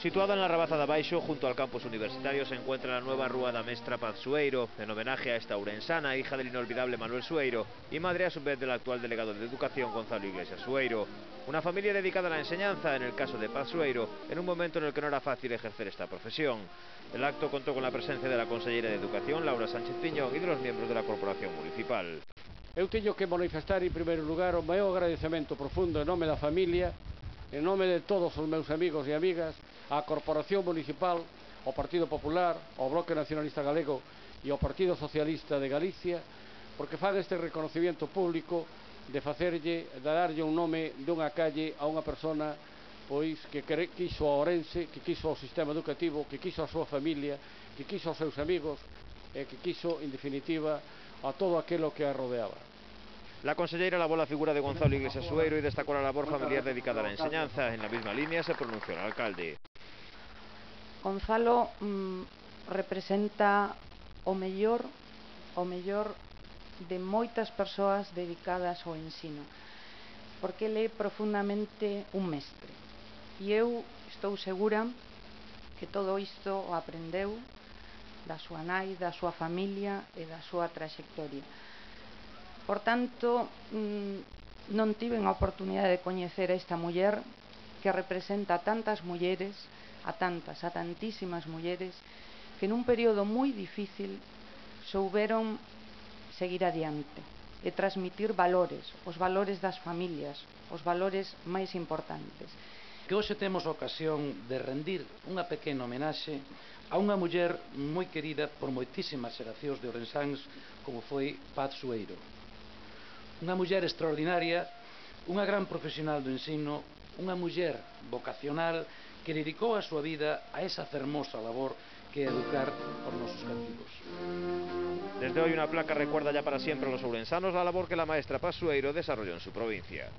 Situada en la Rabaza de Abaixo, junto al campus universitario, se encuentra la nueva Rúa da Mestra Paz Sueiro, en homenaje a esta ourensana, hija del inolvidable Manuel Sueiro, y madre a su vez del actual delegado de Educación, Gonzalo Iglesias Sueiro. Una familia dedicada a la enseñanza, en el caso de Paz Sueiro, en un momento en el que no era fácil ejercer esta profesión. El acto contó con la presencia de la consellera de Educación, Laura Sánchez Piñón, y de los miembros de la Corporación Municipal. Eu teño que manifestar, en primeiro lugar, o meu agradecemento profundo en nome da familia, en nome de todos os meus amigos e amigas, á Corporación Municipal, ao Partido Popular, ao Bloque Nacionalista Galego e ao Partido Socialista de Galicia, porque fan este reconocimiento público de darlle un nome dunha calle a unha persona pois que quiso a Ourense, que quiso o sistema educativo, que quiso a súa familia, que quiso aos seus amigos e que quiso, en definitiva, a todo aquilo que a rodeaba. La consellera alabó la figura de Gonzalo Iglesias Sueiro y destacó la labor familiar dedicada a la enseñanza. En la misma línea se pronunció el alcalde. Gonzalo representa o mellor de moitas persoas dedicadas ao ensino, porque ele é profundamente un mestre. E eu estou segura que todo isto o aprendeu da súa nai, da súa familia e da súa traxectoria. Por tanto, non tiven a oportunidade de coñecer a esta muller que representa a tantas mulleres, a tantísimas mulleres, que nun período moi difícil souberon seguir adiante e transmitir valores, os valores das familias, os valores máis importantes. Que hoxe temos a ocasión de rendir unha pequena homenaxe a unha muller moi querida por moitísimas xeracións de ourensáns como foi Paz Sueiro. Unha muller extraordinaria, unha gran profesional do ensino, unha muller vocacional que dedicou a súa vida a esa fermosa labor que é educar os nosos cativos. Desde hoy una placa recuerda ya para siempre a los ourensanos la labor que la maestra Paz Sueiro desarrolló en su provincia.